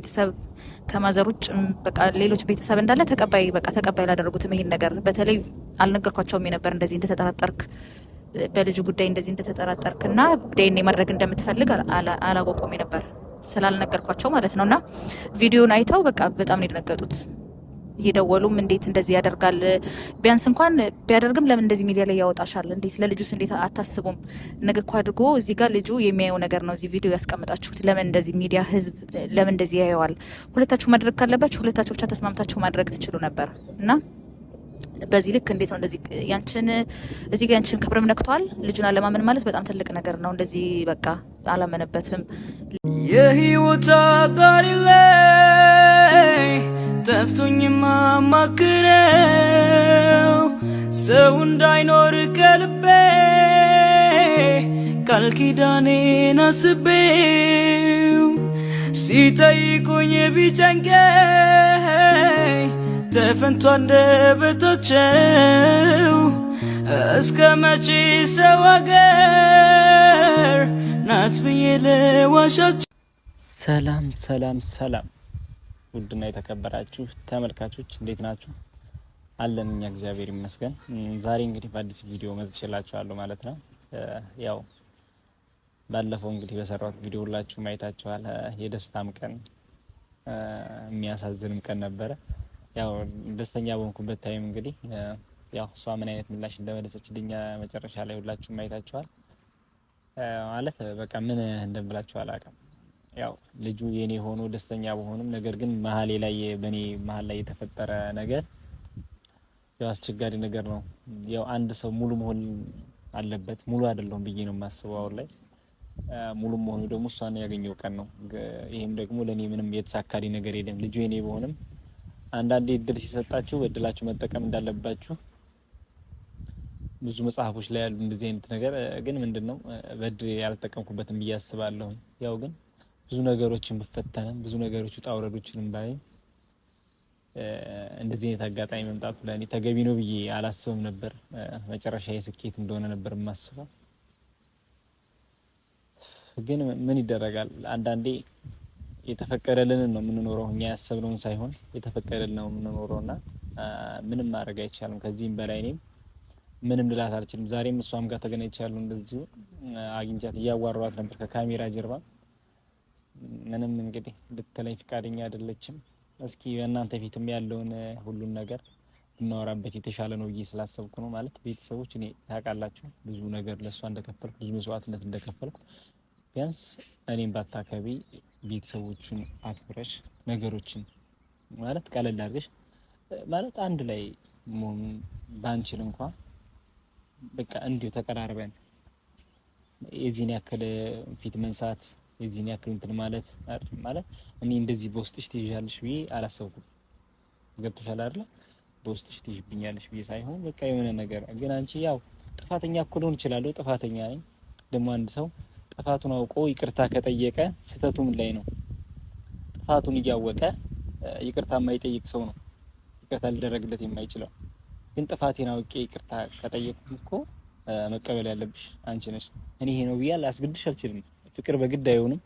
ቤተሰብ ከማዘር ውጭ በቃ ሌሎች ቤተሰብ እንዳለ ተቀባይ ላደረጉትም ይሄን ነገር በተለይ አልነገርኳቸውም የነበር እንደዚህ እንደተጠራጠርክ በልጁ ጉዳይ እንደዚህ እንደተጠራጠርክ እና ዲኤንኤ ማድረግ እንደምትፈልግ አላወቁም የነበር ስላልነገርኳቸው ማለት ነውና ቪዲዮን አይተው በቃ በጣም ነው የደነገጡት። እየደወሉም እንዴት እንደዚህ ያደርጋል? ቢያንስ እንኳን ቢያደርግም ለምን እንደዚህ ሚዲያ ላይ ያወጣሻል? እንዴት ለልጁስ እንዴት አታስቡም? ነገ እኮ አድርጎ እዚህ ጋር ልጁ የሚያየው ነገር ነው። እዚህ ቪዲዮ ያስቀምጣችሁት ለምን እንደዚህ ሚዲያ ህዝብ ለምን እንደዚህ ያየዋል? ሁለታችሁ ማድረግ ካለባችሁ ሁለታችሁ ብቻ ተስማምታችሁ ማድረግ ትችሉ ነበር እና በዚህ ልክ እንዴት ነው እንደዚህ ያንቺን እዚህ ጋር ያንቺን ክብርም ነክቷል። ልጁን አለማመን ማለት በጣም ትልቅ ነገር ነው። እንደዚህ በቃ አላመነበትም። የህይወት አጋሪ ላይ ጠፍቶኝ ማማክረው ሰው እንዳይኖር ከልቤ ቃል ኪዳኔን አስቤው ሲጠይቁኝ ቢጨንቀኝ ተፈንቶ አንደበታቸው እስከ መቼ ሰው አገር ናት ብዬ ልዋሻቸው። ሰላም ሰላም ሰላም ውድና የተከበራችሁ ተመልካቾች እንዴት ናችሁ? አለን እኛ እግዚአብሔር ይመስገን። ዛሬ እንግዲህ በአዲስ ቪዲዮ መጥቼላችኋለሁ ማለት ነው። ያው ባለፈው እንግዲህ በሰራሁት ቪዲዮ ሁላችሁ ማየታችኋል። የደስታም ቀን የሚያሳዝንም ቀን ነበረ። ያው ደስተኛ በሆንኩበት ታይም እንግዲህ ያው እሷ ምን አይነት ምላሽ እንደመለሰችልኝ መጨረሻ ላይ ሁላችሁ ማየታችኋል። ማለት በቃ ምን እንደምላችሁ አላውቅም። ያው ልጁ የኔ ሆኖ ደስተኛ በሆንም ነገር ግን መሀሌ ላይ በኔ መሀል ላይ የተፈጠረ ነገር ያው አስቸጋሪ ነገር ነው። ያው አንድ ሰው ሙሉ መሆን አለበት። ሙሉ አይደለም ብዬ ነው የማስበው አሁን ላይ። ሙሉ መሆኑ ደግሞ እሷን ያገኘው ቀን ነው። ይሄም ደግሞ ለኔ ምንም የተሳካሪ ነገር የለም። ልጁ የኔ በሆንም አንዳንዴ እድል ሲሰጣችሁ እድላችሁ መጠቀም እንዳለባችሁ ብዙ መጽሐፎች ላይ ያሉ እንደዚህ አይነት ነገር ግን ምንድነው በእድል ያልተጠቀምኩበትም ብዬ አስባለሁ። ያው ግን ብዙ ነገሮችን ብፈተንም ብዙ ነገሮች ውጣ ውረዶችንም ባይ እንደዚህ አይነት አጋጣሚ መምጣቱ ለኔ ተገቢ ነው ብዬ አላስብም ነበር። መጨረሻ የስኬት እንደሆነ ነበር የማስበው። ግን ምን ይደረጋል አንዳንዴ የተፈቀደልን ነው የምንኖረው። እኛ ያሰብነውን ሳይሆን የተፈቀደልን ነው የምንኖረውና ምንም ማድረግ አይቻልም። ከዚህም በላይ እኔም ምንም ልላት አልችልም። ዛሬም እሷም ጋር ተገናኝቻለሁ። እንደዚሁ አግኝቻት እያዋራኋት ነበር ከካሜራ ጀርባ። ምንም እንግዲህ ልትለኝ ፍቃደኛ አይደለችም። እስኪ በእናንተ ፊትም ያለውን ሁሉን ነገር እናወራበት የተሻለ ነው ብዬ ስላሰብኩ ነው። ማለት ቤተሰቦች እኔ ታውቃላችሁ ብዙ ነገር ለእሷ እንደከፈልኩ ብዙ መስዋዕትነት እንደከፈልኩ ቢያንስ እኔም ባታከቢ ቤተሰቦችን አክብረሽ ነገሮችን ማለት ቀለል አድርገሽ ማለት አንድ ላይ መሆን ባንችል እንኳን በቃ እንዲሁ ተቀራርበን የዚህን ያክል ፊት መንሳት የዚህን ያክል እንትን ማለት እኔ እንደዚህ በውስጥሽ ትይዣለሽ ብዬ አላሰብኩም። ገብቶሻል አይደል? በውስጥሽ ትይዥብኛለሽ ብዬ ሳይሆን በቃ የሆነ ነገር ግን አንቺ ያው ጥፋተኛ እኮ ልሆን እችላለሁ። ጥፋተኛ ነኝ። ደግሞ አንድ ሰው ጥፋቱን አውቆ ይቅርታ ከጠየቀ ስህተቱ ምን ላይ ነው? ጥፋቱን እያወቀ ይቅርታ የማይጠይቅ ሰው ነው ይቅርታ ሊደረግለት የማይችለው። ግን ጥፋቴን አውቄ ይቅርታ ከጠየቅኩ እኮ መቀበል ያለብሽ አንቺ ነሽ። እኔ ይሄ ነው ብዬ ላስገድድሽ አልችልም። ፍቅር በግድ አይሆንም።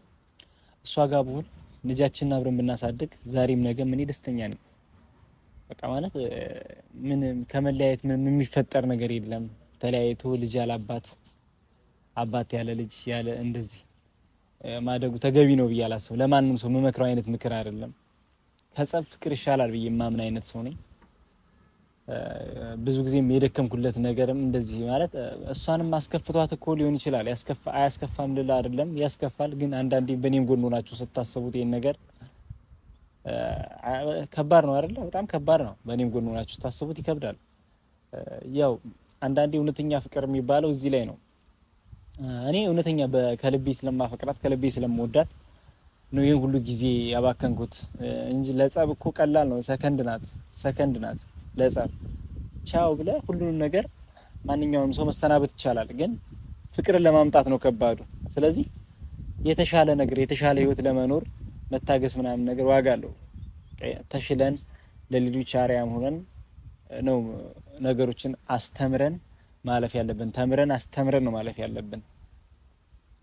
እሷ ጋር ብሆን ልጃችንን አብረን ብናሳድግ ዛሬም ነገም እኔ ደስተኛ ነኝ። በቃ ማለት ምን ከመለያየት ምን የሚፈጠር ነገር የለም። ተለያይቶ ልጅ ያለ አባት አባት ያለ ልጅ ያለ እንደዚህ ማደጉ ተገቢ ነው ብዬ አላስብም። ለማንም ሰው መመክረው አይነት ምክር አይደለም። ከጸብ ፍቅር ይሻላል ብዬ ማምን አይነት ሰው ነኝ። ብዙ ጊዜም የደከምኩለት ነገርም እንደዚህ ማለት እሷንም ማስከፍቷት እኮ ሊሆን ይችላል። አያስከፋም ልላ አይደለም፣ ያስከፋል። ግን አንዳንዴ በኔም ጎን ሆናችሁ ስታስቡት ይሄን ነገር ከባድ ነው አይደለ? በጣም ከባድ ነው። በኔም ጎን ሆናችሁ ስታስቡት ይከብዳል። ያው አንዳንዴ እውነተኛ ፍቅር የሚባለው እዚህ ላይ ነው። እኔ እውነተኛ ከልቤ ስለማፈቅራት ከልቤ ስለምወዳት ነው ይሄን ሁሉ ጊዜ ያባከንኩት እንጂ ለጸብ እኮ ቀላል ነው። ሰከንድ ናት ለጸብ። ቻው ብለ ሁሉንም ነገር ማንኛውንም ሰው መስተናበት ይቻላል። ግን ፍቅርን ለማምጣት ነው ከባዱ። ስለዚህ የተሻለ ነገር የተሻለ ህይወት ለመኖር መታገስ ምናምን ነገር ዋጋ አለው። ተሽለን ለሌሎች አርአያም ሆነን ነው ነገሮችን አስተምረን ማለፍ ያለብን። ተምረን አስተምረን ነው ማለፍ ያለብን።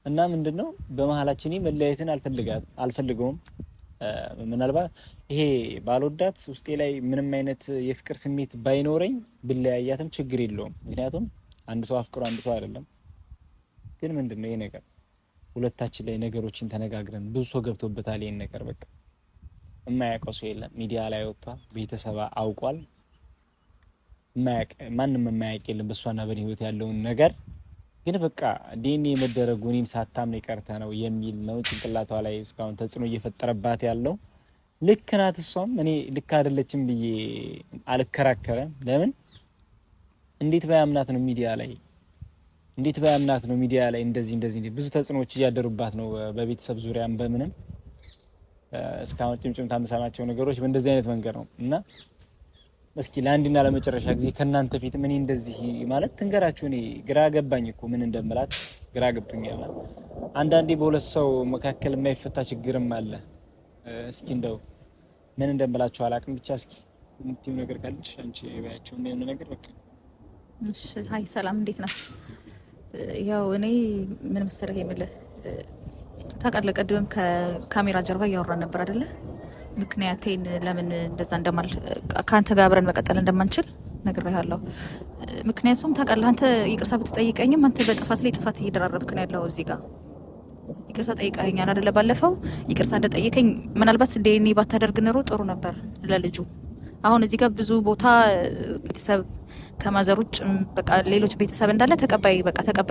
እና ምንድነው በመሐላችን መለያየትን አልፈልገውም። ምናልባት ይሄ ባልወዳት ውስጤ ላይ ምንም አይነት የፍቅር ስሜት ባይኖረኝ ብለያያትም ችግር የለውም። ምክንያቱም አንድ ሰው አፍቅሮ አንድ ሰው አይደለም። ግን ምንድነው ይሄ ነገር ሁለታችን ላይ ነገሮችን ተነጋግረን ብዙ ሰው ገብቶበታል። ይሄን ነገር በቃ የማያውቀው ሰው የለም። ሚዲያ ላይ ወጥቷል፣ ቤተሰብ አውቋል። ማንም የማያውቅ የለም በሷና በኔ ህይወት ያለውን ነገር። ግን በቃ ዲኤንኤ መደረጉ እኔን ሳታምን ይቀርታ ነው የሚል ነው ጭንቅላቷ ላይ እስካሁን ተጽዕኖ እየፈጠረባት ያለው። ልክ ናት እሷም እኔ ልክ አይደለችም ብዬ አልከራከረም። ለምን እንዴት ባያምናት ነው ሚዲያ ላይ እንደዚህ ብዙ ተጽዕኖዎች እያደሩባት ነው በቤተሰብ ዙሪያም በምንም እስካሁን ጭምጭምታ የምሰማቸው ነገሮች በእንደዚህ አይነት መንገድ ነው። እና እስኪ ለአንድና ለመጨረሻ ጊዜ ከናንተ ፊት ምን እንደዚህ ማለት ትንገራችሁ። እኔ ግራ ገባኝ እኮ ምን እንደምላት ግራ ገብቶኛል። አንዳንዴ በሁለት ሰው መካከል የማይፈታ ችግርም አለ። እስኪ እንደው ምን እንደምላችሁ አላቅም። ብቻ እስኪ የምትይው ነገር ካለሽ አንቺ ባያቸው ምን ነገር በቃ። እሺ ሃይ ሰላም፣ እንዴት ናችሁ? ያው እኔ ምን መሰለህ የምልህ ታውቃለህ፣ ቀድም ከካሜራ ጀርባ እያወራን ነበር አይደለ? ምክንያቴን ለምን እንደዛ እንደማል ከአንተ ጋር አብረን መቀጠል እንደማንችል ነግሬሃለሁ። ምክንያቱም ታውቃለህ አንተ ይቅርታ ብትጠይቀኝም አንተ በጥፋት ላይ ጥፋት እየደራረብክ ነው ያለው። እዚህ ጋር ይቅርታ ጠይቀኸኛል አይደለ? ባለፈው ይቅርታ እንደጠየቀኝ ምናልባት ዲኤንኤ ባታደርግ ኖሮ ጥሩ ነበር ለልጁ። አሁን እዚህ ጋር ብዙ ቦታ ቤተሰብ ከማዘር ውጭ በቃ ሌሎች ቤተሰብ እንዳለ ተቀባይ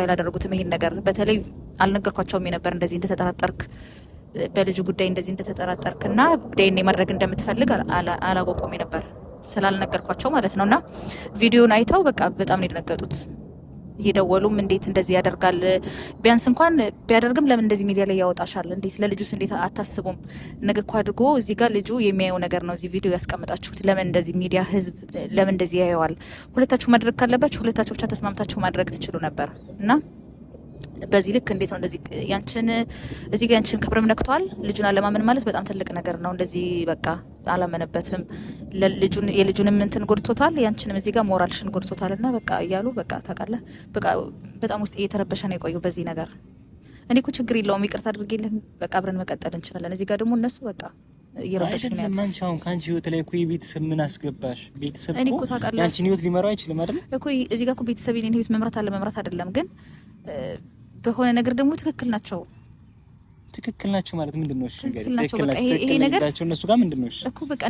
አላደረጉትም ይሄን ነገር። በተለይ አልነገርኳቸውም ነበር እንደዚህ እንደተጠራጠርክ በልጁ ጉዳይ እንደዚህ እንደተጠራጠርክ እና ዲኤንኤ ማድረግ እንደምትፈልግ አላወቁም ነበር ስላልነገርኳቸው ማለት ነውና ቪዲዮን አይተው በቃ በጣም ነው የደነገጡት። እየደወሉም እንዴት እንደዚህ ያደርጋል? ቢያንስ እንኳን ቢያደርግም ለምን እንደዚህ ሚዲያ ላይ ያወጣሻል? እንዴት ለልጁስ እንዴት አታስቡም? ነገ እኮ አድርጎ እዚህ ጋር ልጁ የሚያየው ነገር ነው እዚህ ቪዲዮ ያስቀምጣችሁት። ለምን እንደዚህ ሚዲያ ህዝብ ለምን እንደዚህ ያየዋል? ሁለታችሁ ማድረግ ካለባችሁ ሁለታችሁ ብቻ ተስማምታችሁ ማድረግ ትችሉ ነበር እና በዚህ ልክ እንዴት ነው እንደዚህ ያንቺን እዚህ ጋር ያንቺን ክብርም ነክቷል። ልጁን አለማመን ማለት በጣም ትልቅ ነገር ነው። እንደዚህ በቃ አላመነበትም። የልጁንም እንትን ጎድቶታል፣ ያንቺንም እዚህ ጋር ሞራልሽን ጎድቶታልና በቃ እያሉ በቃ ታውቃለህ በቃ በጣም ውስጥ እየተረበሸ ነው የቆየው በዚህ ነገር። እኔ እኮ ችግር የለውም ይቅርታ አድርጌልህ በቃ አብረን መቀጠል እንችላለን። እዚህ ጋር ደግሞ እነሱ በቃ እየረበሽ ነው ያለው። ማንቺ አሁን ካንቺ ህይወት ላይ እኮ የቤተሰብ ምን አስገባሽ? ቤተሰብ እኮ ያንቺን ህይወት ሊመራው አይችልም አይደል እኮ። እዚህ ጋር እኮ ቤተሰብ የኔን ህይወት መምራት አይደለም ግን በሆነ ነገር ደግሞ ትክክል ናቸው ማለት ምንድነው? እሺ ይሄ ነገር እነሱ ጋር ምንድነው? እሺ እኮ በቃ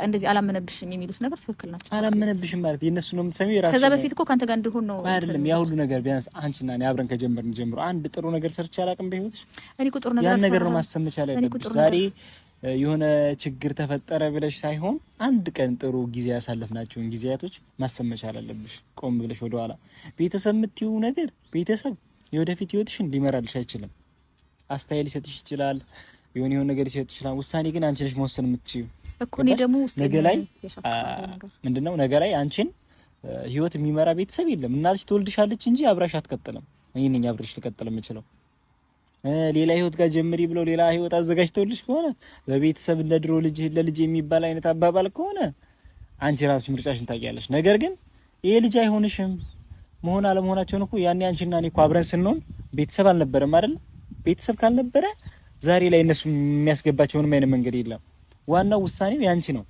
እንደዚህ አላመነብሽም የሚሉት ነገር ትክክል ናቸው። አላመነብሽም ማለት የነሱ ነው የምትሰሚው የራስሽ። ከዛ በፊት እኮ ካንተ ጋር እንደሆነ ነው አይደለም ያ ሁሉ ነገር። ቢያንስ አንቺና እኔ አብረን ከጀመርን ጀምሮ አንድ ጥሩ ነገር ሰርቼ አላውቅም በህይወትሽ። እኔ እኮ ጥሩ ነገር ያን ነገር ነው ማሰምቻ ላይ ዛሬ የሆነ ችግር ተፈጠረ ብለሽ ሳይሆን አንድ ቀን ጥሩ ጊዜ ያሳለፍናቸውን ጊዜያቶች ማሰምቻ አለብሽ። ቆም ብለሽ ወደኋላ ቤተሰብ የምትይው ነገር ቤተሰብ የወደፊት ህይወትሽን ሊመራልሽ አይችልም። አስተያየት ሊሰጥሽ ይችላል፣ የሆነ ነገር ሊሰጥሽ ይችላል። ውሳኔ ግን አንቺ ነሽ መወሰን የምትችይው እኮ። እኔ ደግሞ ነገ ላይ ምንድነው ነገ ላይ አንቺን ህይወት የሚመራ ቤተሰብ የለም። እናትሽ ትወልድሻለች እንጂ አብራሽ አትቀጥልም። እኔ ነኝ አብሬሽ ልቀጥል የምችለው። ሌላ ህይወት ጋር ጀምሪ ብሎ ሌላ ህይወት አዘጋጅተውልሽ ከሆነ በቤተሰብ እንደ ድሮ ለልጅ የሚባል አይነት አባባል ከሆነ አንቺ ራስሽ ምርጫሽን ታውቂያለሽ። ነገር ግን ይሄ ልጅ አይሆንሽም መሆን አለመሆናቸውን እኮ ያኔ አንቺና እኔ እኮ አብረን ስንሆን ቤተሰብ አልነበረም አይደል? ቤተሰብ ካልነበረ ዛሬ ላይ እነሱ የሚያስገባቸውን አይነት መንገድ የለም። ዋናው ውሳኔው ያንቺ ነው።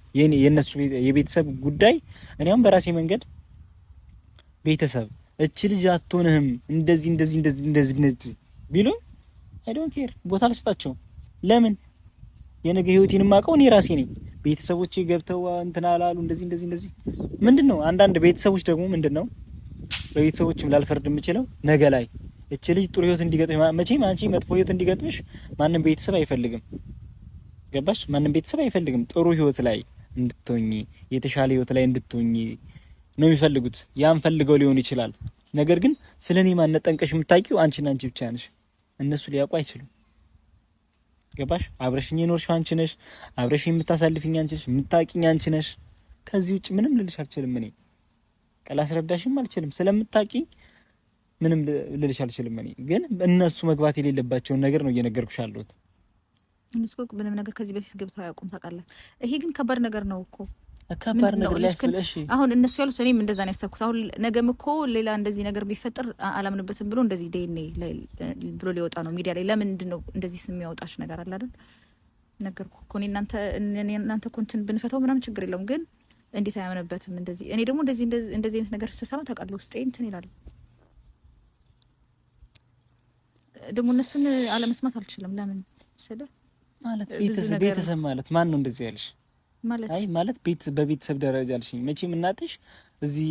የነሱ የቤተሰብ ጉዳይ እኔም በራሴ መንገድ ቤተሰብ እቺ ልጅ አትሆንህም እንደዚህ ቢሉ አይ ዶንት ኬር ቦታ አልሰጣቸው። ለምን የነገ ህይወቴን ማቀው እኔ ራሴ ነኝ። ቤተሰቦቼ ገብተው እንትና አላሉ እንደዚህ ምንድነው? አንዳንድ ቤተሰቦች ደግሞ ምንድነው በቤተሰቦችም ላልፈርድ የምችለው ነገ ላይ እቺ ልጅ ጥሩ ህይወት እንዲገጥምሽ መቼም አንቺ መጥፎ ህይወት እንዲገጥምሽ ማንም ቤተሰብ አይፈልግም። ገባሽ? ማንም ቤተሰብ አይፈልግም። ጥሩ ህይወት ላይ እንድትሆኚ የተሻለ ህይወት ላይ እንድትሆኚ ነው የሚፈልጉት። ያን ፈልገው ሊሆን ይችላል። ነገር ግን ስለኔ ማንነት ጠንቀሽ የምታውቂው አንቺና አንቺ ብቻ ነሽ። እነሱ ሊያውቁ አይችሉም። ገባሽ? አብረሽኝ የኖርሽው አንቺ ነሽ። አብረሽኝ የምታሳልፊኝ አንቺ ነሽ። የምታውቂኝ አንቺ ነሽ። ከዚህ ውጭ ምንም ልልሽ አልችልም። እኔ አስረዳሽም አልችልም። ስለምታውቂኝ ምንም ልልሽ አልችልም። እኔ ግን እነሱ መግባት የሌለባቸውን ነገር ነው እየነገርኩሽ ያለሁት። እነሱ ምንም ነገር ከዚህ በፊት ገብተው አያውቁም። ታውቃለህ፣ ይሄ ግን ከባድ ነገር ነው እኮ ከባድ ነገር ሊያስብለሽ። አሁን እነሱ ያሉት እኔም እንደዛ ነው ያሰብኩት። አሁን ነገም እኮ ሌላ እንደዚህ ነገር ቢፈጠር አላምንበትም ብሎ እንደዚህ ዲኤንኤ ብሎ ሊወጣ ነው ሚዲያ ላይ። ለምንድን ነው እንደዚህ ስም ያወጣሽ ነገር አለ አይደል? ነገርኩ እኮ እናንተ እኮ እንትን ብንፈታው ምናምን ችግር የለውም ግን እንዴት አያምንበትም እንደዚህ እኔ ደግሞ እንደዚህ አይነት ነገር ስሰማ ታውቃለህ ውስጤ እንትን ይላል ደግሞ እነሱን አለመስማት አልችልም ለምን ስለ ማለት ቤተሰብ ማለት ማን ነው እንደዚህ ያለሽ ማለት አይ ማለት በቤተሰብ ደረጃ አልሽኝ መቼም እናትሽ እዚህ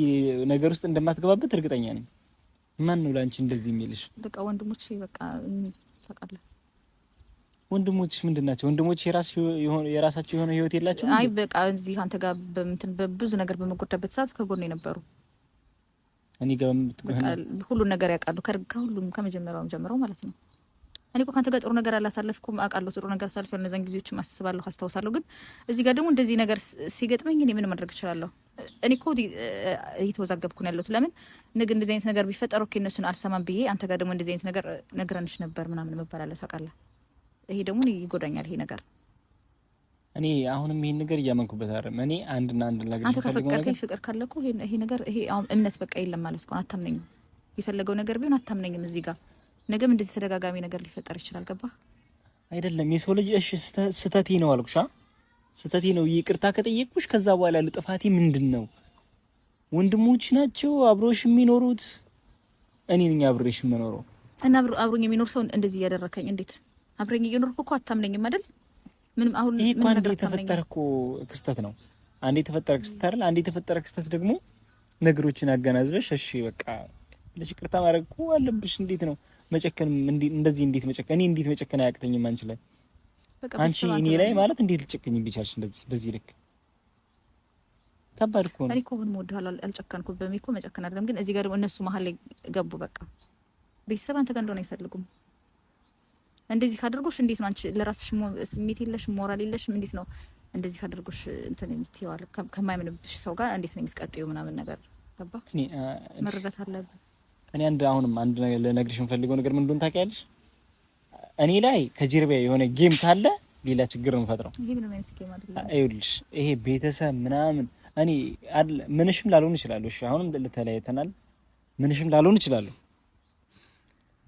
ነገር ውስጥ እንደማትገባበት እርግጠኛ ነኝ ማን ነው ላንቺ እንደዚህ የሚልሽ በቃ ወንድሞቼ በቃ ታውቃለህ ወንድሞችሽ ምንድናቸው ወንድሞች የራሳቸው የሆነ ህይወት የላቸው አይ በቃ እዚህ አንተ ጋር በብዙ ነገር በመጎዳበት ሰዓት ከጎን የነበሩ እኔ ጋር ሁሉ ነገር ያውቃሉ ከሁሉም ከመጀመሪያው ጀምረው ማለት ነው እኔ እኮ ካንተ ጋር ጥሩ ነገር አላሳለፍኩም አውቃለሁ ጥሩ ነገር ሳልፍ እነዛን ጊዜዎች ማስባለሁ አስታውሳለሁ ግን እዚህ ጋር ደግሞ እንደዚህ ነገር ሲገጥመኝ እኔ ምን ማድረግ እችላለሁ እኔ እኮ እየተወዛገብኩ ነው ያለሁት ለምን እንደዚህ አይነት ነገር ቢፈጠር ኦኬ እነሱን አልሰማም ብዬ አንተ ጋር ደግሞ እንደዚህ አይነት ነገር ነግረንሽ ነበር ምናምን መባላለሁ ታውቃለህ ይሄ ደግሞ ይጎዳኛል ይሄ ነገር እኔ አሁንም ይሄን ነገር እያመንኩበት አይደለም እኔ አንድና አንድ ነገር አንተ ከፈቀድከኝ ፍቅር ካለኩ ይሄ ነገር ይሄ እምነት በቃ የለም ማለት ነው አታምነኝም የፈለገው ነገር ቢሆን አታምነኝም እዚህ ጋር ነገም እንደዚህ ተደጋጋሚ ነገር ሊፈጠር ይችላል ገባ አይደለም የሰው ልጅ እሺ ስተቴ ነው አልኩሽ ስተቴ ነው ይቅርታ ከጠየቅኩሽ ከዛ በኋላ ያለው ጥፋቴ ምንድነው ወንድሞች ናቸው አብሮሽ የሚኖሩት እኔ ነኝ አብሬሽ የምኖረው እና አብሮኝ የሚኖር ሰው እንደዚህ ያደረከኝ እንዴት አብረኝ እየኖርኩ እኮ አታምነኝም አይደል ምንም አሁን ምን ነገር ተፈጠረ እኮ ክስተት ነው አንዴ ተፈጠረ ክስተት አይደል አንዴ ተፈጠረ ክስተት ደግሞ ነገሮችን አገናዝበሽ እሺ በቃ ለሽቅርታ ማድረግ እኮ አለብሽ እንዴት ነው መጨከን እንደዚህ እንዴት መጨከን እኔ እንዴት መጨከን አያቅተኝም አንቺ ላይ አንቺ እኔ ላይ ማለት እንዴት ልጨከኝ ቢቻልሽ እንደዚህ በዚህ ልክ ከባድ እኮ ነው እኔ እኮ ምን ወደኋላ አልጨከንኩብም እኮ መጨከን አይደለም ግን እዚህ ጋር ደግሞ እነሱ መሀል ላይ ገቡ በቃ ቤተሰብ አንተ ጋር እንደሆነ አይፈልጉም እንደዚህ ካደርጎሽ እንዴት ነው አንቺ ለራስሽ ስሜት የለሽ ሞራል የለሽ እንዴት ነው እንደዚህ ካደርጎሽ እንትን የምትይዋል ከማይምንብሽ ሰው ጋር እንዴት ነው የምትቀጥዩ ምናምን ነገር ገባ እኔ መረዳት አለብህ እኔ አንድ ነገር ልነግርሽ የምፈልገው ነገር ምን እንደሆነ ታውቂያለሽ እኔ ላይ ከጀርባ የሆነ ጌም ካለ ሌላ ችግር ነው የምፈጥረው ይሄ ምን ማለት ስኬም አይደለም አይውልሽ ይሄ ቤተሰብ ምናምን እኔ ምንሽም ላልሆን ይችላል እሺ አሁንም ተለያይተናል ምንሽም ላልሆን ይችላል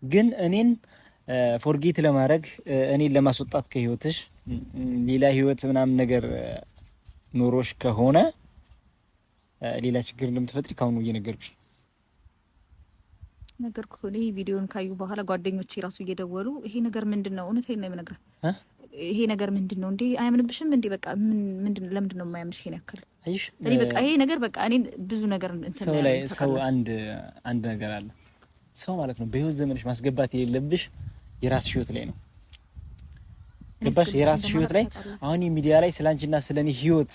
ግን እኔን ፎርጌት ለማድረግ እኔን ለማስወጣት ከህይወትሽ ሌላ ህይወት ምናምን ነገር ኖሮሽ ከሆነ ሌላ ችግር እንደምትፈጥሪ ካሁኑ እየነገርኩሽ ነገርኩ እኔ ቪዲዮን ካዩ በኋላ ጓደኞቼ ራሱ እየደወሉ ይሄ ነገር ምንድነው እውነቴን ነው የምነግርህ ይሄ ነገር ምንድነው እንዴ አያምንብሽም እንዴ በቃ ምንድነው ለምንድነው የማያምንሽ ይሄን ያክል እኔ በቃ ይሄ ነገር በቃ እኔን ብዙ ነገር እንትን ሰው ላይ ሰው አንድ ነገር አለ ሰው ማለት ነው በህይወት ዘመንሽ ማስገባት የሌለብሽ የራስሽ ህይወት ላይ ነው ገባሽ የራስሽ ህይወት ላይ አሁን የሚዲያ ላይ ስላንቺና ስለኔ ህይወት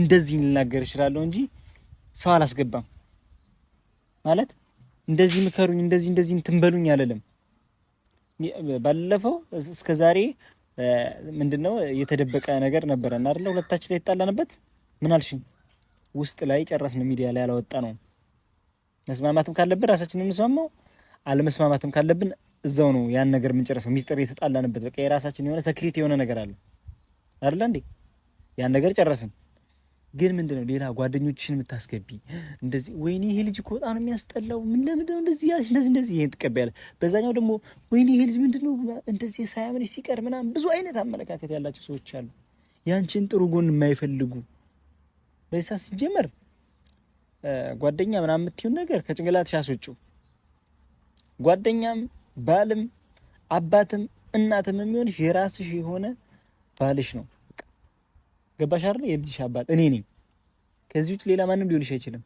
እንደዚህ ልናገር እችላለሁ እንጂ ሰው አላስገባም ማለት እንደዚህ ምከሩኝ እንደዚህ እንትንበሉኝ አይደለም ባለፈው እስከዛሬ ምንድነው የተደበቀ ነገር ነበርና አይደል ሁለታችን ላይ ተጣላንበት ምን አልሽኝ ውስጥ ላይ ጨረስን ሚዲያ ላይ ያላወጣ ነው መስማማትም ካለብን ራሳችንን እንስማማው አለመስማማትም ካለብን እዛው ነው ያን ነገር ምን ጨረሰው ሚስጥር የተጣላንበት በቃ የራሳችን የሆነ ሰክሬት የሆነ ነገር አለ አይደል እንዴ ያን ነገር ጨረስን ግን ምንድነው ሌላ ጓደኞችሽን የምታስገቢ እንደዚህ ወይኔ ይሄ ልጅ እኮ በጣም የሚያስጠላው ምን ለምንድነው እንደዚህ ያልሽ እንደዚህ ይሄን ትቀበያለሽ በዛኛው ደግሞ ወይኔ ይሄ ልጅ ምንድነው እንደዚህ ሳያምንሽ ሲቀር ምናምን ብዙ አይነት አመለካከት ያላቸው ሰዎች አሉ ያንቺን ጥሩ ጎን የማይፈልጉ በዛ ሲጀመር ጓደኛ ምናምን የምትይው ነገር ከጭንቅላትሽ አስወጪው ጓደኛም ባልም አባትም እናትም የሚሆንሽ የራስሽ የሆነ ባልሽ ነው ገባሽ አይደል የልጅሽ አባት እኔ ነኝ ከዚህ ውጭ ሌላ ማንም ሊሆንሽ አይችልም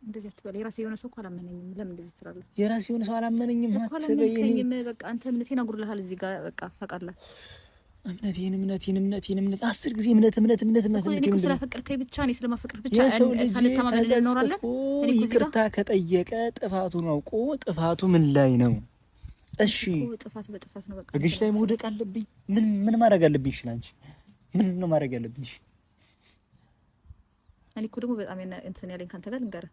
እንደዚህ አትበል የራሴ የሆነ ሰው አላመነኝም ለምን እንደዚህ ትላለህ የራሴ የሆነ ሰው አላመነኝም አትበይኝ በቃ አንተ እምነቴን አጉርልሃል እዚህ ጋር በቃ ታውቃለህ እምነት 10 ጊዜ እምነት እኔ ስለፈቀርከኝ ብቻ እኔ ስለማፈቅር ብቻ ሳልተማመን እንኖራለን እኔ ይቅርታ ከጠየቀ ጥፋቱን አውቆ ጥፋቱ ምን ላይ ነው እሺ ጥፋት በጥፋት ነው በቃ እግሽ ላይ መውደቅ አለብኝ ምን ማድረግ አለብኝ አንቺ ምን ነው ማድረግ ያለብኝ እኔ እኮ ደግሞ በጣም እንትን ያለኝ ካንተ ጋር ልንገርህ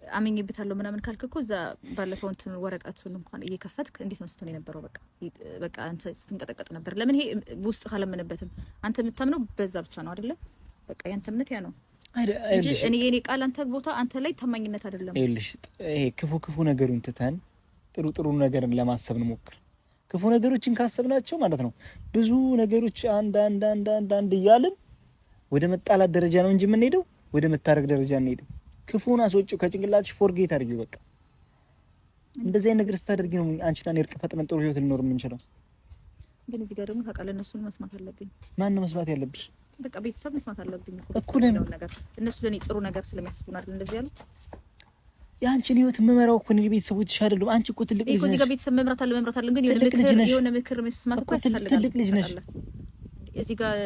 አመኝብታለሁ ምናምን ካልክ እኮ እዛ ባለፈው እንትን ወረቀቱን እንኳን እየከፈትክ እንዴት ነው ስትሆን የነበረው በቃ አንተ ስትንቀጠቀጥ ነበር ለምን ይሄ ውስጥ ካለመነበትም አንተ የምታምነው በዛ ብቻ ነው አይደለ በቃ ያንተ እምነት ያ ነው እኔ የኔ ቃል አንተ ቦታ አንተ ላይ ታማኝነት አይደለም ይልሽ ይሄ ክፉ ነገሩን ትተን ጥሩ ነገርን ለማሰብ እንሞክር ክፉ ነገሮችን ካሰብናቸው ማለት ነው ብዙ ነገሮች አንድ እያልን ወደ መጣላት ደረጃ ነው እንጂ የምንሄደው ወደ መታረቅ ደረጃ እንሄድም። ክፉን አስወጪው ከጭንቅላትሽ ፎርጌት አድርጊው በቃ። እንደዚህ አይነት ነገር ስታደርጊ ነው አንቺና እኔ እርቅ ፈጥነን ጥሩ ህይወት ልኖር የምንችለው። ግን እዚህ ጋር ደግሞ ታውቃለህ እነሱን መስማት አለብኝ። ማን ነው መስማት ያለብሽ? በቃ ቤተሰብ መስማት አለብኝ እኮ ነው ነገር እነሱ ለኔ ጥሩ ነገር ስለሚያስቡን አይደል እንደዚህ ያሉት። ያንቺን ህይወት የምመራው እኮ ነው ቤተሰቦችሽ አይደሉም። አንቺ እኮ ትልቅ ልጅ ነሽ። እዚህ ጋር ቤተሰብ መምራት አለ ግን የሆነ ምክር መስማት እኮ ያስፈልጋል። ትልቅ ልጅ ነሽ። እዚህ ጋር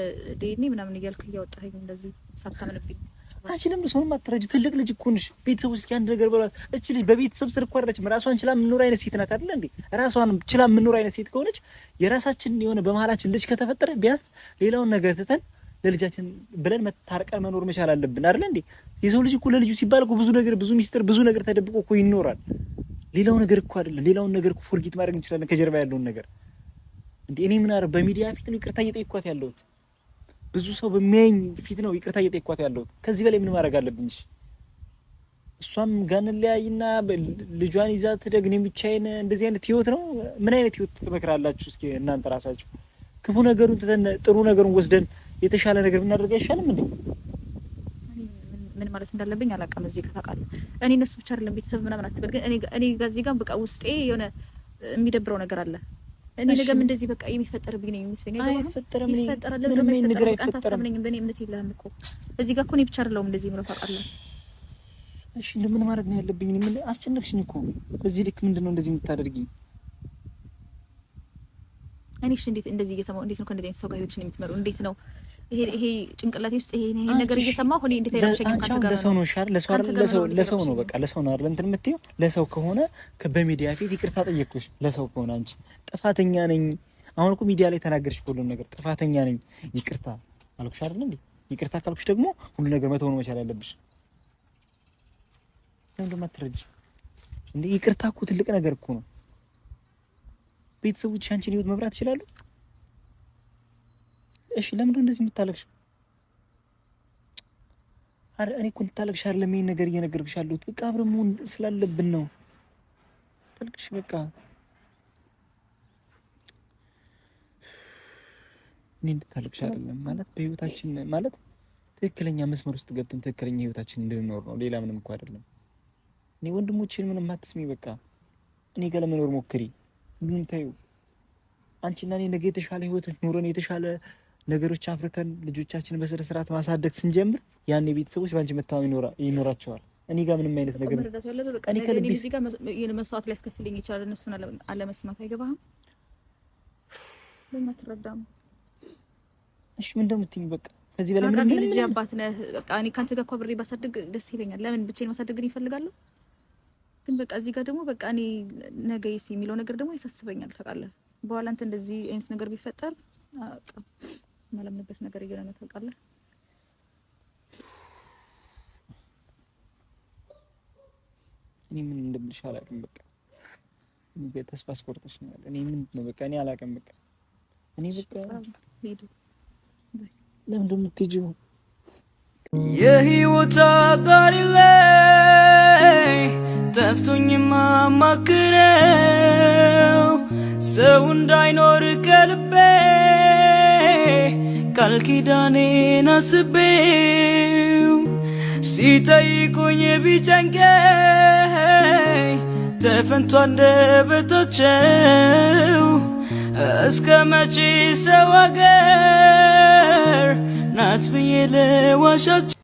ዴኒ ምናምን እያልክ እያወጣኸኝ እንደዚህ ሳታምንብኝ አንቺ ለምን ሰውን ማትረጂ? ትልቅ ልጅ እኮ ነሽ። ቤተሰቦች እስኪ አንድ ነገር በሏት። እቺ ልጅ በቤተሰብ ስር እኮ አይደለችም። ራሷን ችላ የምትኖር አይነት ሴት ናት አይደል እንዴ? ራሷን ችላ የምትኖር አይነት ሴት ከሆነች የራሳችን የሆነ በመሀላችን ልጅ ከተፈጠረ ቢያንስ ሌላውን ነገር ትተን ለልጃችን ብለን መታረቀን መኖር መቻል አለብን አይደል እንዴ? የሰው ልጅ እኮ ለልጁ ሲባል እኮ ብዙ ነገር ብዙ ሚስጥር ብዙ ነገር ተደብቆ እኮ ይኖራል። ሌላው ነገር እኮ አይደለም። ሌላውን ነገር እኮ ፎርጌት ማድረግ እንችላለን ከጀርባ ያለውን ነገር እንዴ። እኔ ምን አረ በሚዲያ ፊት ነው ይቅርታ እየጠየኳት ያለሁት። ብዙ ሰው በሚያኝ ፊት ነው ይቅርታ እየጠየኳት ያለሁት። ከዚህ በላይ ምን ማድረግ አለብኝ? እሷም ጋር እንለያይና ልጇን ይዛ ትደግ፣ እኔም ብቻዬን እንደዚህ አይነት ህይወት ነው? ምን አይነት ህይወት ትመክራላችሁ? እስኪ እናንተ ራሳችሁ ክፉ ነገሩን ትተን ጥሩ ነገሩን ወስደን የተሻለ ነገር ብናደርግ አይሻልም እንዴ? ምን ማለት እንዳለብኝ አላውቅም። እዚህ ከተቃለ እኔ እነሱ ብቻ አይደለም ቤተሰብ ምናምን አትበል። ግን እኔ ጋር በቃ ውስጤ የሆነ የሚደብረው ነገር አለ። እኔ ነገም እንደዚህ በቃ የሚፈጠርብኝ ነው የሚመስለኝ። አይፈጠርም። ምንም ነገር አይፈጠርም። በእኔ እምነት የለህም እኮ እዚህ ጋር እኮ እኔ ብቻ አይደለሁም እንደዚህ ምለው ታውቃለህ። እሺ ምን ማድረግ ነው ያለብኝ? ምን አስጨነቅሽኝ እኮ በዚህ ልክ። ምንድነው እንደዚህ የምታደርጊ? እኔ እንዴት እንደዚህ እየሰማሁ እንዴት ነው ከእንደዚህ አይነት ሰው ጋር ህይወትሽን የምትመሪው? እንዴት ነው ይሄ ጭንቅላቴ ውስጥ ይሄ ነገር እየሰማሁ እኔ እንዴት አይረብሸኝም? ካንተ ጋር ለሰው ነው ሻር ለሰው ነው በቃ ለሰው ነው አይደል እንትን የምትይው። ለሰው ከሆነ በሚዲያ ፊት ይቅርታ ጠየቅኩሽ። ለሰው ከሆነ አንቺ ጥፋተኛ ነኝ አሁን እኮ ሚዲያ ላይ ተናገርሽ ሁሉም ነገር ጥፋተኛ ነኝ ይቅርታ አልኩሽ አይደል እንዴ? ይቅርታ ካልኩሽ ደግሞ ሁሉ ነገር መተው ነው መቻል ያለብሽ። ለምን ማትረጂ እንዴ? ይቅርታ እኮ ትልቅ ነገር እኮ ነው። ቤተሰቦችሽ አንቺን ህይወት መብራት ይችላሉ። እሺ ለምን እንደዚህ የምታለቅሽው? አረ እኔ እኮ እንድታለቅሽ አይደለም ይሄን ነገር እየነገርኩሽ ያለሁት። በቃ አብረን መሆን ስላለብን ነው። ታልቅሽ በቃ እኔ እንድታለቅሽ አይደለም ማለት በህይወታችን ማለት ትክክለኛ መስመር ውስጥ ገብተን ትክክለኛ ህይወታችን እንድንኖር ነው። ሌላ ምንም እኮ አይደለም። እኔ ወንድሞቼን ምንም አትስሚ። በቃ እኔ ጋር ለመኖር ሞክሪ። ምንም ታዩ አንቺና እኔ ነገ የተሻለ ህይወት ኖረን የተሻለ ነገሮች አፍርተን ልጆቻችንን በስነ ስርዓት ማሳደግ ስንጀምር ያን ቤተሰቦች ባንቺ መታመን ይኖራቸዋል። እኔ ጋር ምንም አይነት ነገር እኔ ከልቤ እዚህ ጋር መስዋዕት ሊያስከፍልኝ ይችላል። እነሱን አለመስማት አይገባህም? ለምን አትረዳም? እሺ ምን እንደምትይኝ በቃ ከዚህ በላይ ምን ልጅ አባት ነህ። በቃ እኔ ካንተ ጋር እኮ አብሬ ባሳድግ ደስ ይለኛል። ለምን ብቻዬን ማሳደግ ይፈልጋለሁ? ግን በቃ እዚህ ጋር ደግሞ በቃ እኔ ነገ የሚለው ነገር ደግሞ ያሳስበኛል። ታውቃለህ በኋላ አንተ እንደዚህ አይነት ነገር ቢፈጠር ማለምንበት ነገር እየሆነ ነው። ታውቃለህ እኔ ምን እንደምልሽ አላውቅም። በቃ ተስፋ አስቆርጠሽኛል። እኔ ምንድን ነው በቃ እኔ አላውቅም። በቃ እኔ በቃ ሄዱ ለምን እንደምትሄጂው የህይወት አጋሪ ላይ ጠፍቶኝ ማማክረው ሰው እንዳይኖር ከልቤ ቃል ኪዳኔን አስቤው ሲጠይቁኝ ቢጨንቀኝ ተፈንቶ አንደበታቸው እስከ መቼ ሰው አገር ናት ብዬ ልዋሻቸው